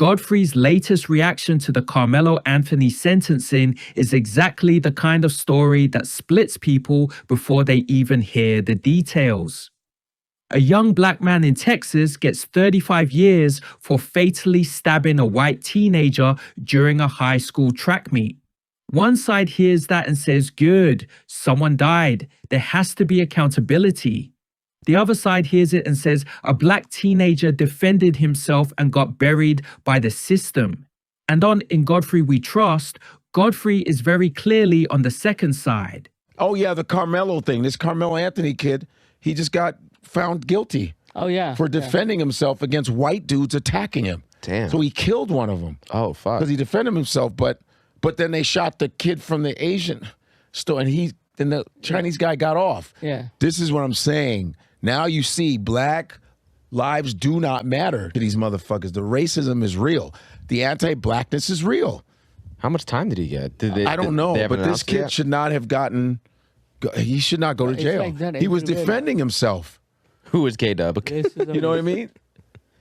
Godfrey's latest reaction to the Carmelo Anthony sentencing is exactly the kind of story that splits people before they even hear the details. A young black man in Texas gets 35 years for fatally stabbing a white teenager during a high school track meet. One side hears that and says, good, someone died. There has to be accountability. The other side hears it and says, a black teenager defended himself and got buried by the system. And on In Godfrey We Trust, Godfrey is very clearly on the second side. Oh, yeah, the Carmelo thing. This Carmelo Anthony kid, he just got found guilty. Oh, yeah. For defending himself against white dudes attacking him. Damn. So he killed one of them. Oh, fuck. Because he defended himself, but then they shot the kid from the Asian store, and the Chinese guy got off. Yeah. This is what I'm saying. Now you see black lives do not matter to these motherfuckers. The racism is real. The anti-blackness is real. How much time did he get? I don't know, but this kid should not have gotten, he should not go to jail. Like that he was everywhere. defending himself. Who is K-Dub? You know what I mean?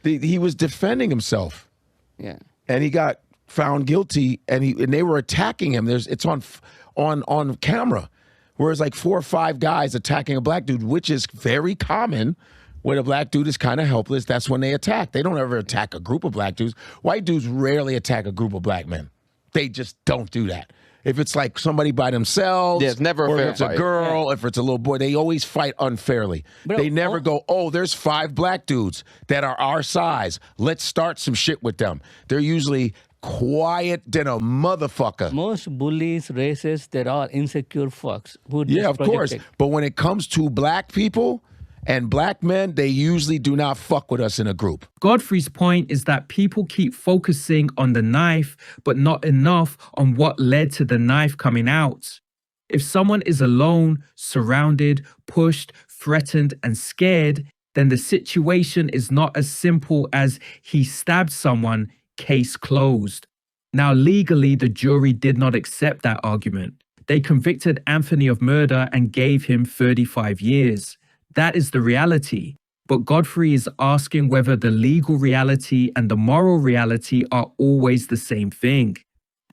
He was defending himself. Yeah. And he got found guilty, and they were attacking him. It's on camera. Whereas like 4 or 5 guys attacking a black dude, which is very common when a black dude is kind of helpless. That's when they attack. They don't ever attack a group of black dudes. White dudes rarely attack a group of black men. They just don't do that. If it's like somebody by themselves, yeah, it's never a or fair if it's fight. a girl, if it's a little boy, they always fight unfairly. They never go, oh, there's 5 black dudes that are our size. Let's start some shit with them. They're usually quiet than a motherfucker. Most bullies, racists, they're all insecure fucks. Yeah, of course. But when it comes to black people and black men, they usually do not fuck with us in a group. Godfrey's point is that people keep focusing on the knife, but not enough on what led to the knife coming out. If someone is alone, surrounded, pushed, threatened, and scared, then the situation is not as simple as he stabbed someone, case closed. Now, legally, the jury did not accept that argument. They convicted Anthony of murder and gave him 35 years. That is the reality. But Godfrey is asking whether the legal reality and the moral reality are always the same thing.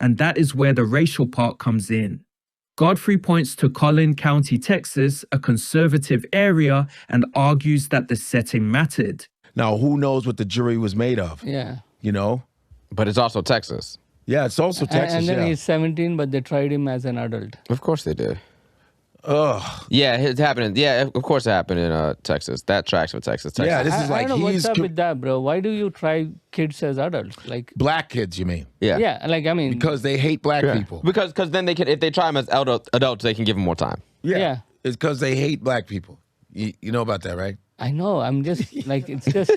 And that is where the racial part comes in. Godfrey points to Collin County, Texas, a conservative area, and argues that the setting mattered. Now, who knows what the jury was made of? Yeah. You know? But it's also Texas. Yeah, it's also Texas, And then yeah. he's 17, but they tried him as an adult. Of course they did. Ugh. Yeah, it happened. Yeah, of course it happened in Texas. That tracks for Texas. Yeah, this is like I don't know he's... what's up with that, bro. Why do you try kids as adults? Like Black kids, you mean? Yeah. Yeah, like I mean... Because they hate black people. Because then they can, if they try them as adults, they can give them more time. Yeah. It's because they hate black people. You know about that, right? I know. I'm just like, it's just...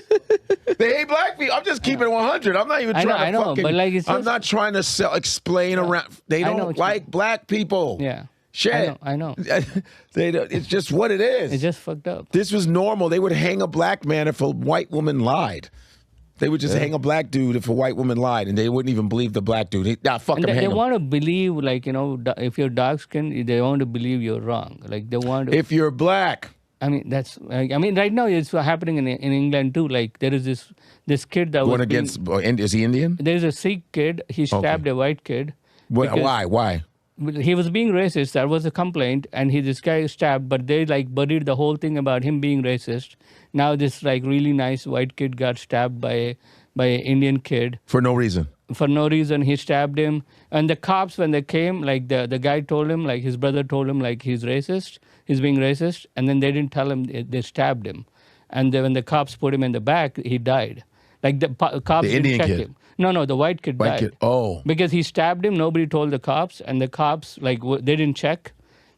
They hate black people. I'm just keeping it 100. I'm not even trying to I know, fucking... but like it's I'm just, not trying to explain around... They I know don't what you like black people. Yeah. Shit. I know. They don't, it's just what it is. It's just fucked up. This was normal. They would hang a black man if a white woman lied. They would just hang a black dude if a white woman lied, and they wouldn't even believe the black dude. Fuck And him, hang they him. want to believe, like, you know, if you're dark skinned, they want to believe you're wrong. Like, they want to... If you're black... I mean, that's... I mean, right now it's happening in England, too. Like, there is this kid that Going was... against... Is he Indian? There's a Sikh kid. He stabbed a white kid. Why? He was being racist. That was a complaint. And this guy stabbed, but they, like, buried the whole thing about him being racist. Now this, like, really nice white kid got stabbed by an Indian kid. For no reason. For no reason, he stabbed him. And the cops, when they came, like, the guy told him, like, his brother told him, like, he's racist. He's being racist. And then they didn't tell him, they stabbed him. And then when the cops put him in the back, he died. Like, the cops The didn't Indian check kid. him. No, the white kid died. Kid. Oh. Because he stabbed him, nobody told the cops. And the cops, like, they didn't check.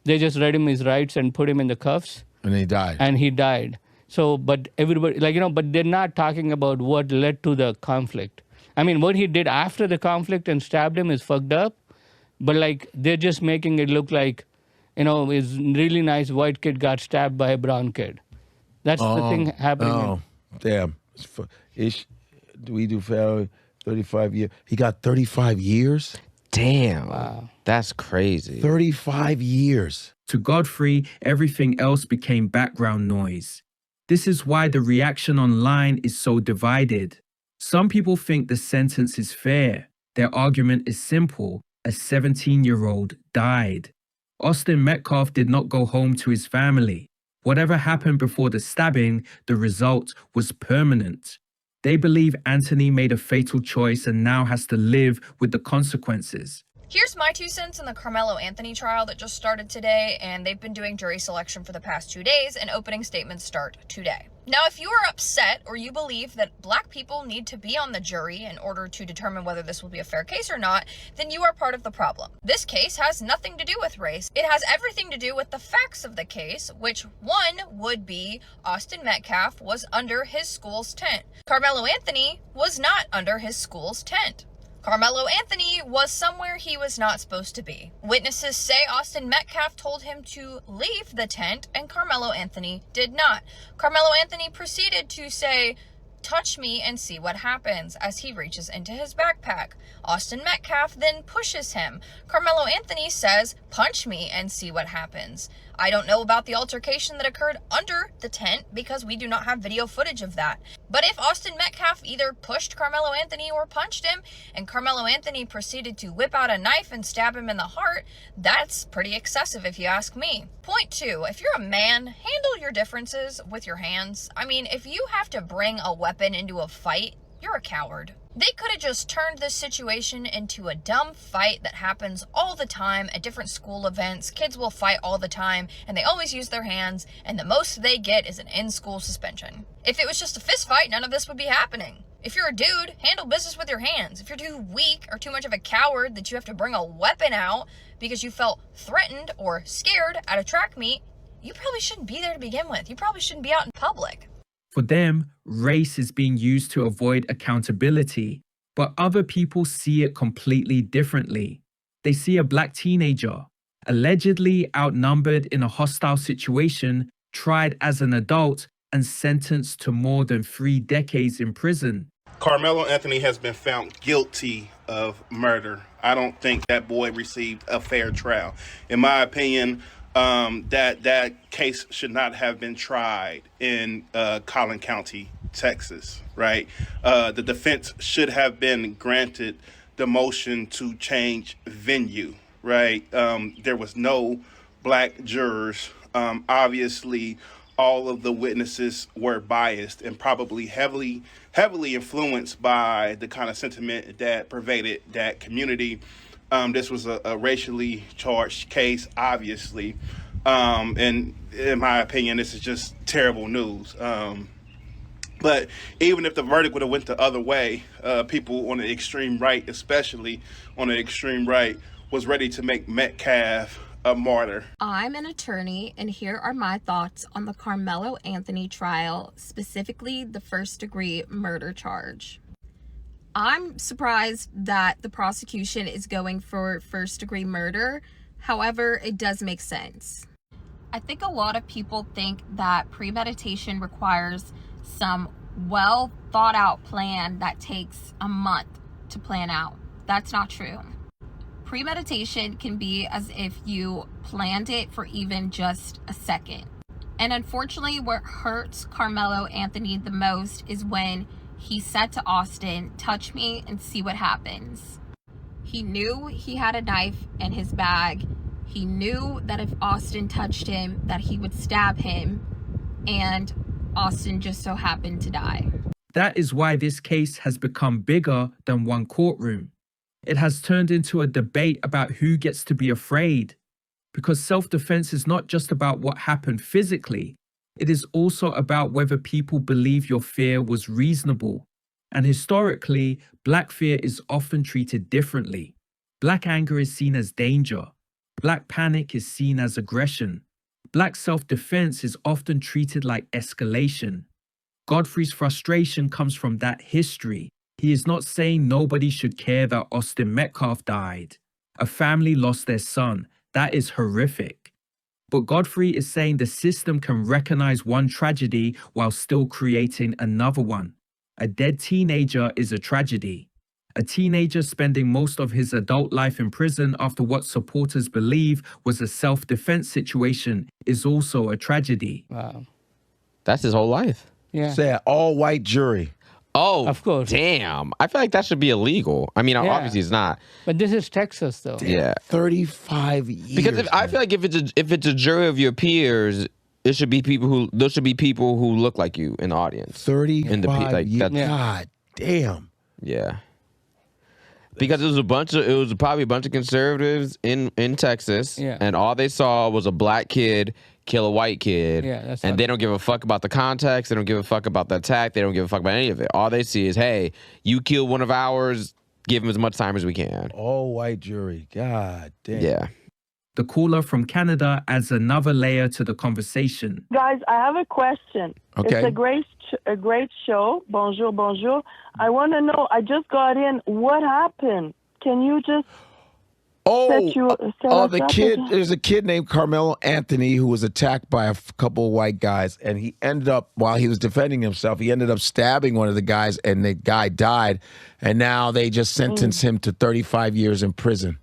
They just read him his rights and put him in the cuffs. And he died. And he died. So, but everybody, like, you know, but they're not talking about what led to the conflict. I mean, what he did after the conflict and stabbed him is fucked up. But, like, they're just making it look like, you know, his really nice white kid got stabbed by a brown kid. That's the thing happening. Oh, damn. We do fail 35 years. He got 35 years? Damn. Wow. That's crazy. 35 years. To Godfrey, everything else became background noise. This is why the reaction online is so divided. Some people think the sentence is fair. Their argument is simple. A 17-year-old died. Austin Metcalf did not go home to his family. Whatever happened before the stabbing, the result was permanent. They believe Anthony made a fatal choice and now has to live with the consequences. Here's my 2 cents on the Carmelo Anthony trial that just started today, and they've been doing jury selection for the past 2 days, and opening statements start today. Now, if you are upset or you believe that black people need to be on the jury in order to determine whether this will be a fair case or not, then you are part of the problem. This case has nothing to do with race. It has everything to do with the facts of the case, which one would be Austin Metcalf was under his school's tent. Carmelo Anthony was not under his school's tent. Carmelo Anthony was somewhere he was not supposed to be. Witnesses say Austin Metcalf told him to leave the tent, and Carmelo Anthony did not. Carmelo Anthony proceeded to say, "Touch me and see what happens," as he reaches into his backpack. Austin Metcalf then pushes him. Carmelo Anthony says, "Punch me and see what happens." I don't know about the altercation that occurred under the tent because we do not have video footage of that. But if Austin Metcalf either pushed Carmelo Anthony or punched him, and Carmelo Anthony proceeded to whip out a knife and stab him in the heart, that's pretty excessive if you ask me. Point 2, if you're a man, handle your differences with your hands. I mean, if you have to bring a weapon into a fight, you're a coward. They could have just turned this situation into a dumb fight that happens all the time at different school events. Kids will fight all the time, and they always use their hands, and the most they get is an in-school suspension. If it was just a fist fight, none of this would be happening. If you're a dude, handle business with your hands. If you're too weak or too much of a coward that you have to bring a weapon out because you felt threatened or scared at a track meet, you probably shouldn't be there to begin with. You probably shouldn't be out in public. For them, race is being used to avoid accountability, but other people see it completely differently. They see a black teenager, allegedly outnumbered in a hostile situation, tried as an adult, and sentenced to more than 3 decades in prison. Carmelo Anthony has been found guilty of murder. I don't think that boy received a fair trial. In my opinion, that case should not have been tried in Collin County, Texas, right? The defense should have been granted the motion to change venue, right? There was no black jurors. Obviously, all of the witnesses were biased and probably heavily influenced by the kind of sentiment that pervaded that community. This was a racially charged case, obviously. And in my opinion, this is just terrible news. But even if the verdict would have went the other way, people on the extreme right, especially on the extreme right, was ready to make Metcalf a martyr. I'm an attorney, and here are my thoughts on the Carmelo Anthony trial, specifically the first-degree murder charge. I'm surprised that the prosecution is going for first-degree murder. However, it does make sense. I think a lot of people think that premeditation requires some well-thought-out plan that takes a month to plan out. That's not true. Premeditation can be as if you planned it for even just a second. And unfortunately, what hurts Carmelo Anthony the most is when he said to Austin, "Touch me and see what happens." He knew he had a knife in his bag. He knew that if Austin touched him, that he would stab him. And Austin just so happened to die. That is why this case has become bigger than one courtroom. It has turned into a debate about who gets to be afraid. Because self-defense is not just about what happened physically. It is also about whether people believe your fear was reasonable. And historically, black fear is often treated differently. Black anger is seen as danger. Black panic is seen as aggression. Black self-defense is often treated like escalation. Godfrey's frustration comes from that history. He is not saying nobody should care that Austin Metcalf died. A family lost their son. That is horrific. But Godfrey is saying the system can recognize one tragedy while still creating another one. A dead teenager is a tragedy. A teenager spending most of his adult life in prison after what supporters believe was a self-defense situation is also a tragedy. Wow. That's his whole life. Yeah. Say an all-white jury. Oh, Of course. Damn. I feel like that should be illegal. I mean, Yeah. obviously it's not. But this is Texas, though. Yeah. 35 years. Because I feel like if it's a jury of your peers, there should be people who look like you in the audience. 35 years. that's- God damn. Yeah. Because it was probably a bunch of conservatives in Texas, Yeah. and all they saw was a black kid kill a white kid, Yeah, that's and not- they don't give a fuck about the context, they don't give a fuck about the attack, they don't give a fuck about any of it. All they see is, hey, you killed one of ours, give him as much time as we can. All white jury. God damn. Yeah. The caller from Canada adds another layer to the conversation. Guys, I have a question. Okay. It's a great show. Bonjour, bonjour. I want to know, I just got in. What happened? Can you just set us the up kid. again? There's a kid named Carmelo Anthony who was attacked by a couple of white guys, and he ended up, while he was defending himself, he ended up stabbing one of the guys, and the guy died. And now they just sentenced him to 35 years in prison.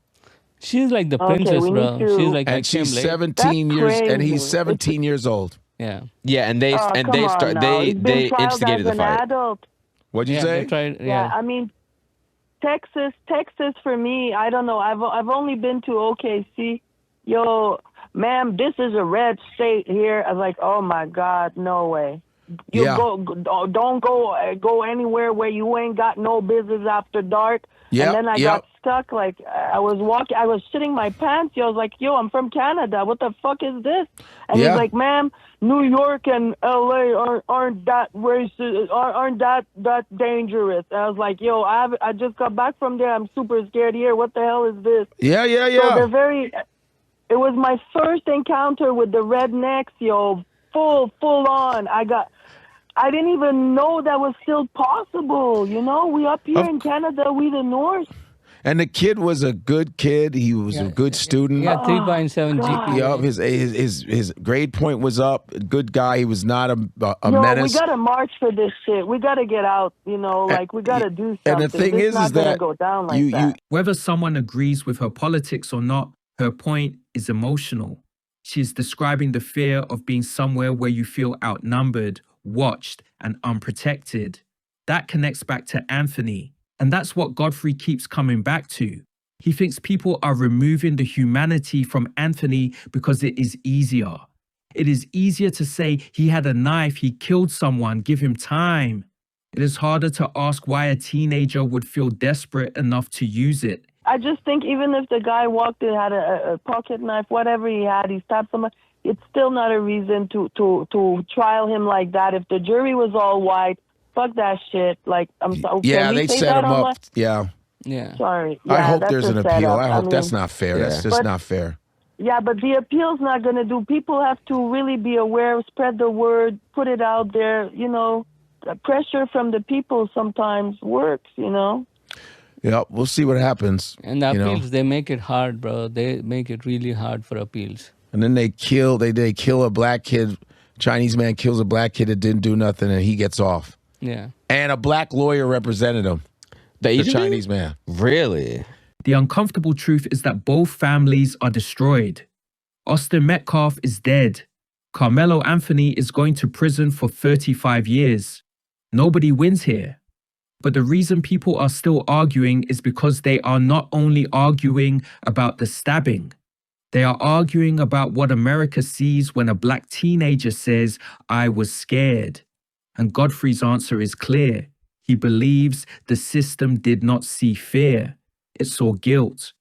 She's like the Okay, princess, we bro. need to- She's like, I And came she's late. 17 That's years, and crazy. he's 17 years old. Yeah. Yeah, and they Oh, and come they on start now. He's been they trialed instigated as the an fight. adult. What'd you Yeah, say? they tried, Yeah, I mean, Texas for me, I don't know. I've only been to OKC. Yo, ma'am, this is a red state here. I was like, oh my God, no way. You Yeah. don't go anywhere where you ain't got no business after dark. Yep, And then I yep. got stuck. Like I was shitting my pants. Yo, I was like, yo, I'm from Canada. What the fuck is this? And Yeah. he's like, ma'am, New York and LA aren't that racist, aren't that dangerous. And I was like, yo, I just got back from there. I'm super scared here. What the hell is this? Yeah, yeah, So they're yeah. very. It was my first encounter with the rednecks, yo. Full on. I didn't even know that was still possible. You know, we up here in Canada, we the North. And the kid was a good kid. He was a good student. Yeah, 3.7 GPA. Yup, his grade point was up. Good guy. He was not a Yo, menace. we gotta march for this shit. We gotta get out. You know, like we gotta do something. And the thing This is not that gonna go down like you that. Whether someone agrees with her politics or not, her point is emotional. She's describing the fear of being somewhere where you feel outnumbered, watched, and unprotected. That connects back to Anthony. And that's what Godfrey keeps coming back to. He thinks people are removing the humanity from Anthony because it is easier. It is easier to say he had a knife, he killed someone, give him time. It is harder to ask why a teenager would feel desperate enough to use it. I just think even if the guy walked in, had a pocket knife, whatever he had, he stabbed someone, it's still not a reason to trial him like that. If the jury was all white, fuck that shit. Like, I'm sorry. yeah, can we they say set that him online? up. Yeah. Yeah. Sorry. I Yeah, hope that's there's a an appeal. setup. I hope mean, that's not fair. That's just But- not fair. Yeah, but the appeal's not going to do. People have to really be aware, spread the word, put it out there. You know, pressure from the people sometimes works, you know. Yeah, we'll see what happens. And the you know. appeals, they make it hard, bro. They make it really hard for appeals. And then they kill a black kid. Chinese man kills a black kid that didn't do nothing, and he gets off. Yeah. And a black lawyer represented him. The The Asian dude? Chinese man. Really? The uncomfortable truth is that both families are destroyed. Austin Metcalf is dead. Carmelo Anthony is going to prison for 35 years. Nobody wins here. But the reason people are still arguing is because they are not only arguing about the stabbing, they are arguing about what America sees when a black teenager says, "I was scared." And Godfrey's answer is clear. He believes the system did not see fear. It saw guilt.